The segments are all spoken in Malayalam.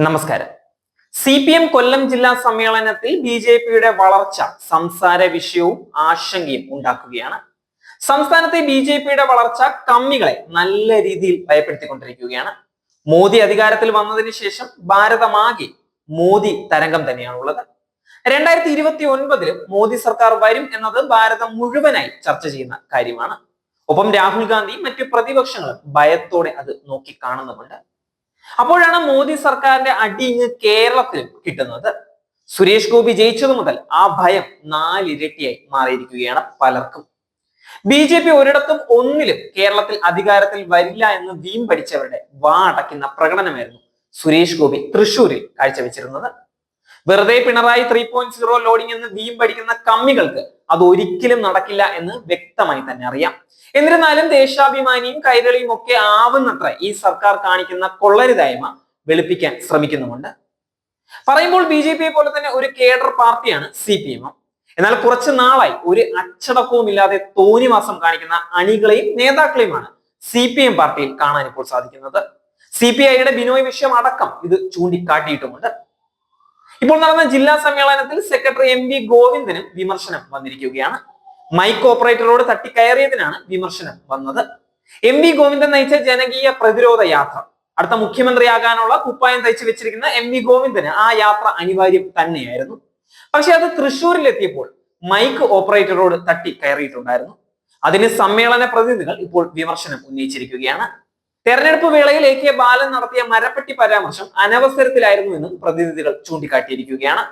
നമസ്കാരം. CPM കൊല്ലം ജില്ലാ സമ്മേളനത്തിൽ BJPയുടെ വളർച്ച സംസാര വിഷയവും ആശങ്കയും ഉണ്ടാക്കുകയാണ്. സംസ്ഥാനത്തെ BJPയുടെ വളർച്ച കമ്മികളെ നല്ല രീതിയിൽ ഭയപ്പെടുത്തിക്കൊണ്ടിരിക്കുകയാണ്. മോദി അധികാരത്തിൽ വന്നതിന് ശേഷം ഭാരതമാകെ മോദി തരംഗം തന്നെയാണുള്ളത്. 2029 മോദി സർക്കാർ വരും എന്നത് ഭാരതം മുഴുവനായി ചർച്ച ചെയ്യുന്ന കാര്യമാണ്. ഒപ്പം രാഹുൽ ഗാന്ധി മറ്റു പ്രതിപക്ഷങ്ങളും ഭയത്തോടെ അത് നോക്കിക്കാണുന്നുമുണ്ട്. അപ്പോഴാണ് മോദി സർക്കാരിന്റെ അടി ഇങ്ങ് കേരളത്തിലും കിട്ടുന്നത്. സുരേഷ് ഗോപി ജയിച്ചതു മുതൽ ആ ഭയം 4 ഇരട്ടിയായി മാറിയിരിക്കുകയാണ് പലർക്കും. BJP ഒരിടത്തും ഒന്നിലും കേരളത്തിൽ അധികാരത്തിൽ വരില്ല എന്ന് വീമ്പടിച്ചവരുടെ വാ അടയ്ക്കുന്ന പ്രകടനമായിരുന്നു സുരേഷ് ഗോപി തൃശൂരിൽ കാഴ്ചവെച്ചിരുന്നത്. വെറുതെ പിണറായി 3.0 ലോഡിംഗ് എന്ന് വീമ്പടിക്കുന്ന കമ്മികൾക്ക് അത് ഒരിക്കലും നടക്കില്ല എന്ന് വ്യക്തമായി തന്നെ അറിയാം. എന്നിരുന്നാലും ദേശാഭിമാനിയും കൈരളിയും ഒക്കെ ആവുന്നത്ര ഈ സർക്കാർ കാണിക്കുന്ന കൊള്ളരുതായ്മ വെളുപ്പിക്കാൻ ശ്രമിക്കുന്നുമുണ്ട്. പറയുമ്പോൾ BJP പോലെ തന്നെ ഒരു കേഡർ പാർട്ടിയാണ് CPM. എന്നാൽ കുറച്ചു നാളായി ഒരു അച്ചടക്കവും ഇല്ലാതെ തോന്നിവാസം കാണിക്കുന്ന അണികളെയും നേതാക്കളെയുമാണ് CPM പാർട്ടിയിൽ കാണാൻ ഇപ്പോൾ സാധിക്കുന്നത്. CPIയുടെ ബിനോയ് വിഷയം അടക്കം ഇത് ചൂണ്ടിക്കാട്ടിയിട്ടുമുണ്ട്. ഇപ്പോൾ നടന്ന ജില്ലാ സമ്മേളനത്തിൽ സെക്രട്ടറി MV ഗോവിന്ദനും വിമർശനം വന്നിരിക്കുകയാണ്. മൈക്ക് ഓപ്പറേറ്ററോട് തട്ടിക്കയറിയതിനാണ് വിമർശനം വന്നത്. MV ഗോവിന്ദൻ നയിച്ച ജനകീയ പ്രതിരോധ യാത്ര, അടുത്ത മുഖ്യമന്ത്രിയാകാനുള്ള കുപ്പായം തയ്ച്ചു വെച്ചിരിക്കുന്ന MV ഗോവിന്ദന് ആ യാത്ര അനിവാര്യം തന്നെയായിരുന്നു. പക്ഷെ അത് തൃശ്ശൂരിലെത്തിയപ്പോൾ മൈക്ക് ഓപ്പറേറ്ററോട് തട്ടിക്കയറിയിട്ടുണ്ടായിരുന്നു. അതിന് സമ്മേളന പ്രതിനിധികൾ ഇപ്പോൾ വിമർശനം ഉന്നയിച്ചിരിക്കുകയാണ്. തെരഞ്ഞെടുപ്പ് വേളയിൽ AK ബാലൻ നടത്തിയ മരപ്പെട്ടി പരാമർശം അനവസരത്തിലായിരുന്നു എന്നും പ്രതിനിധികൾ ചൂണ്ടിക്കാട്ടിയിരിക്കുകയാണ്.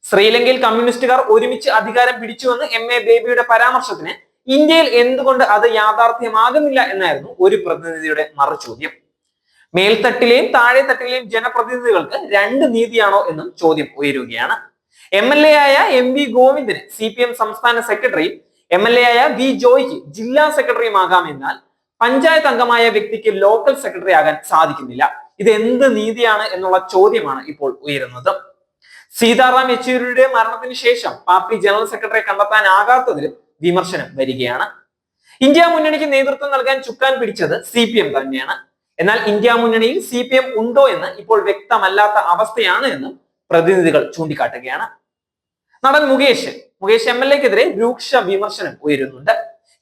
ശ്രീലങ്കയിൽ കമ്മ്യൂണിസ്റ്റുകാർ ഒരുമിച്ച് അധികാരം പിടിച്ചുവെന്ന് MA ബേബിയുടെ പരാമർശത്തിന് ഇന്ത്യയിൽ എന്തുകൊണ്ട് അത് യാഥാർത്ഥ്യമാകുന്നില്ല എന്നായിരുന്നു ഒരു പ്രതിനിധിയുടെ മറുചോദ്യം. മേൽത്തട്ടിലെയും താഴെത്തട്ടിലെയും ജനപ്രതിനിധികൾക്ക് 2 നീതിയാണോ എന്നും ചോദ്യം ഉയരുകയാണ്. MLA ആയ MV ഗോവിന്ദന് CPM സംസ്ഥാന സെക്രട്ടറിയും MLA ആയ V ജോയ്ക്ക് ജില്ലാ സെക്രട്ടറിയും ആകാം. എന്നാൽ പഞ്ചായത്ത് അംഗമായ വ്യക്തിക്ക് ലോക്കൽ സെക്രട്ടറി ആകാൻ സാധിക്കുന്നില്ല. ഇത് എന്ത് നീതിയാണ് എന്നുള്ള ചോദ്യമാണ് ഇപ്പോൾ ഉയരുന്നത്. സീതാറാം യെച്ചൂരിയുടെ മരണത്തിന് ശേഷം പാർട്ടി ജനറൽ സെക്രട്ടറിയെ കണ്ടെത്താനാകാത്തതിലും വിമർശനം വരികയാണ്. ഇന്ത്യ മുന്നണിക്ക് നേതൃത്വം നൽകാൻ ചുക്കാൻ പിടിച്ചത് CPM തന്നെയാണ്. എന്നാൽ ഇന്ത്യ മുന്നണിയിൽ CPM ഉണ്ടോ എന്ന് ഇപ്പോൾ വ്യക്തമല്ലാത്ത അവസ്ഥയാണ് എന്നും പ്രതിനിധികൾ ചൂണ്ടിക്കാട്ടുകയാണ്. നടൻ മുകേഷ് MLAക്കെതിരെ രൂക്ഷ വിമർശനം ഉയരുന്നുണ്ട്.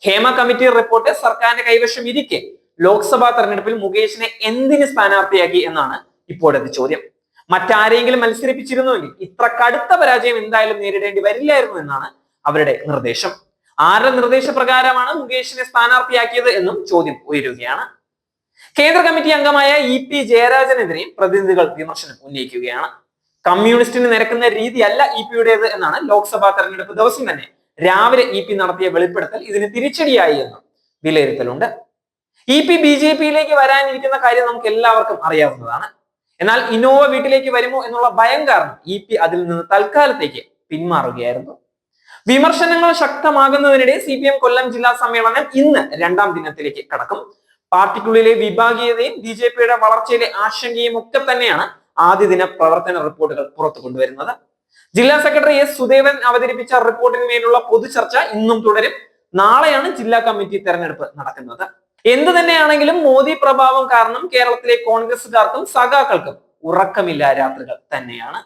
ഹേമ കമ്മിറ്റി റിപ്പോർട്ട് സർക്കാരിന്റെ കൈവശം ഇരിക്കെ ലോക്സഭാ തെരഞ്ഞെടുപ്പിൽ മുകേഷിനെ എന്തിന് സ്ഥാനാർത്ഥിയാക്കി എന്നാണ് ഇപ്പോഴത്തെ ചോദ്യം. മറ്റാരെങ്കിലും മത്സരിപ്പിച്ചിരുന്നുവെങ്കിൽ ഇത്ര കടുത്ത പരാജയം എന്തായാലും നേരിടേണ്ടി വരില്ലായിരുന്നു എന്നാണ് അവരുടെ നിർദ്ദേശം. ആരുടെ നിർദ്ദേശപ്രകാരമാണ് മുകേഷിനെ സ്ഥാനാർത്ഥിയാക്കിയത് എന്നും ചോദ്യം ഉയരുകയാണ്. കേന്ദ്ര കമ്മിറ്റി അംഗമായ EP ജയരാജനെതിരെ പ്രതിനിധികൾ വിമർശനം ഉന്നയിക്കുകയാണ്. കമ്മ്യൂണിസ്റ്റിന് നിരക്കുന്ന രീതിയല്ല EP എന്നാണ് ലോക്സഭാ തെരഞ്ഞെടുപ്പ് ദിവസം തന്നെ രാവിലെ EP നടത്തിയ വെളിപ്പെടുത്തൽ ഇതിന് തിരിച്ചടിയായി എന്നും വിലയിരുത്തലുണ്ട്. EP BJPയിലേക്ക് വരാനിരിക്കുന്ന കാര്യം നമുക്ക് എല്ലാവർക്കും അറിയാവുന്നതാണ്. എന്നാൽ ഇന്നോവ വീട്ടിലേക്ക് വരുമോ എന്നുള്ള ഭയം കാരണം EP അതിൽ നിന്ന് തൽക്കാലത്തേക്ക് പിന്മാറുകയായിരുന്നു. വിമർശനങ്ങൾ ശക്തമാകുന്നതിനിടെ CPM കൊല്ലം ജില്ലാ സമ്മേളനം ഇന്ന് 2ാം ദിനത്തിലേക്ക് കടക്കും. പാർട്ടിക്കുള്ളിലെ വിഭാഗീയതയും BJPയുടെ വളർച്ചയിലെ ആശങ്കയും ഒക്കെ തന്നെയാണ് ആദ്യ ദിന പ്രവർത്തന റിപ്പോർട്ടുകൾ പുറത്തു കൊണ്ടുവരുന്നത്. ജില്ലാ സെക്രട്ടറി S സുദേവൻ അവതരിപ്പിച്ച റിപ്പോർട്ടിന്മേലുള്ള പൊതുചർച്ച ഇന്നും തുടരും. നാളെയാണ് ജില്ലാ കമ്മിറ്റി തെരഞ്ഞെടുപ്പ് നടക്കുന്നത്. എന്തു തന്നെയാണെങ്കിലും മോദി പ്രഭാവം കാരണം കേരളത്തിലെ കോൺഗ്രസുകാർക്കും സഖാക്കൾക്കും ഉറക്കമില്ല രാത്രികൾ തന്നെയാണ്.